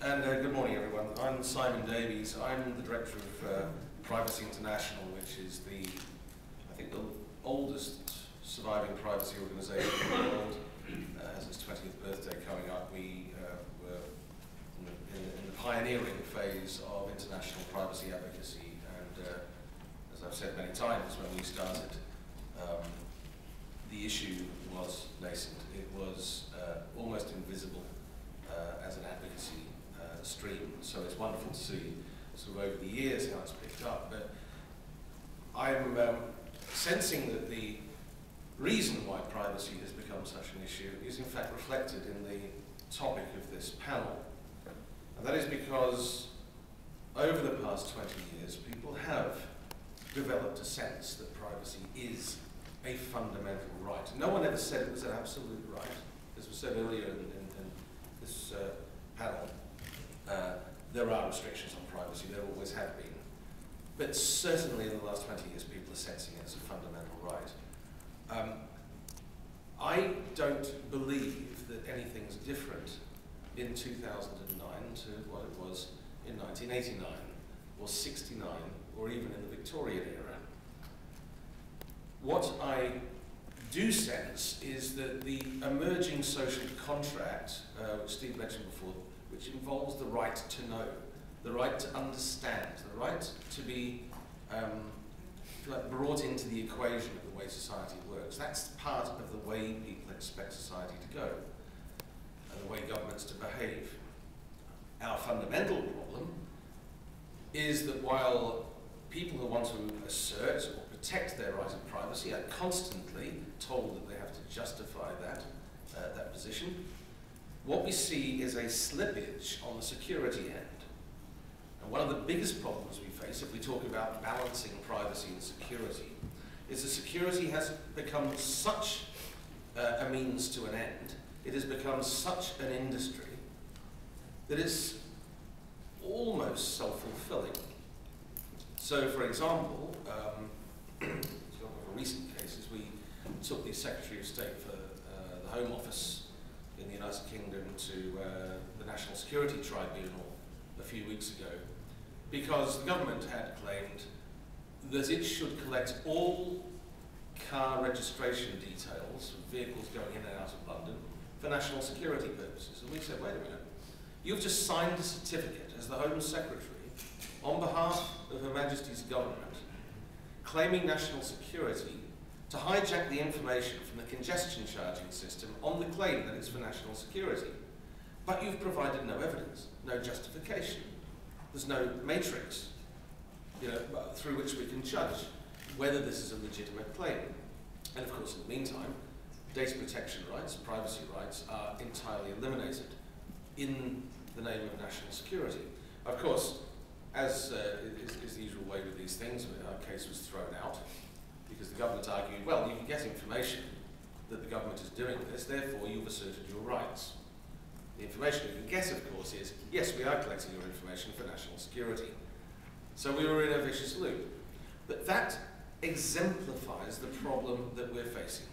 And good morning, everyone. I'm Simon Davies. I'm the director of Privacy International, which is I think, the oldest surviving privacy organisation in the world. Has its 20th birthday coming up. We were in the pioneering phase of international privacy advocacy, and as I've said many times, when we started, the issue was nascent. It was almost invisible as an advocacy stream. So it's wonderful to see sort of over the years how it's picked up. But I'm sensing that the reason why privacy has become such an issue is in fact reflected in the topic of this panel. And that is because over the past 20 years, people have developed a sense that privacy is a fundamental right. No one ever said it was an absolute right. As was said earlier in this panel, there are restrictions on privacy, there always have been. But certainly in the last 20 years, people are sensing it as a fundamental right. I don't believe that anything's different in 2009 to what it was in 1989, or 69, or even in the Victorian era. What I do sense is that the emerging social contract, which Steve mentioned before, which involves the right to know, the right to understand, the right to be brought into the equation of the way society works. That's part of the way people expect society to go, and the way governments to behave. Our fundamental problem is that while people who want to assert or protect their right of privacy are constantly told that they have to justify that position, what we see is a slippage on the security end. And one of the biggest problems we face, if we talk about balancing privacy and security, is that security has become such a means to an end, it has become such an industry that it's almost self-fulfilling. So, for example, recent cases, we took the Secretary of State for the Home Office in the United Kingdom to the National Security Tribunal a few weeks ago, because the government had claimed that it should collect all car registration details of vehicles going in and out of London for national security purposes. And we said, wait a minute, you've just signed a certificate as the Home Secretary on behalf of Her Majesty's government claiming national security to hijack the information from the congestion charging system on the claim that it's for national security. But you've provided no evidence, no justification. There's no matrix, through which we can judge whether this is a legitimate claim. And of course, in the meantime, data protection rights, privacy rights are entirely eliminated in the name of national security. Of course, as is the usual way with these things, our case was thrown out because the government argued, well, you can get information that the government is doing this, therefore you've asserted your rights. The information you can get, of course, is, yes, we are collecting your information for national security. So we were in a vicious loop. But that exemplifies the problem that we're facing.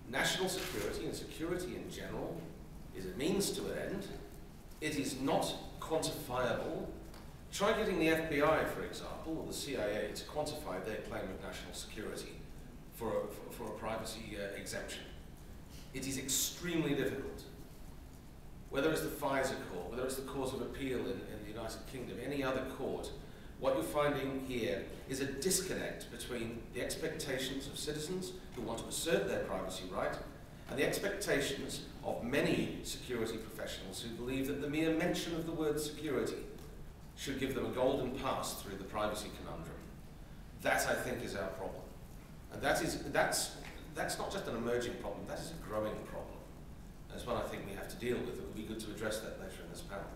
National security and security in general is a means to an end. It is not quantifiable. Try getting the FBI, for example, or the CIA to quantify their claim of national security for a privacy exemption. It is extremely difficult. Whether it's the FISA court, whether it's the Court of Appeal in the United Kingdom, any other court, what you're finding here is a disconnect between the expectations of citizens who want to assert their privacy right and the expectations of many security professionals who believe that the mere mention of the word security should give them a golden pass through the privacy conundrum. That, I think, is our problem. And that's not just an emerging problem, that is a growing problem. That's one I think we have to deal with. It would be good to address that later in this panel.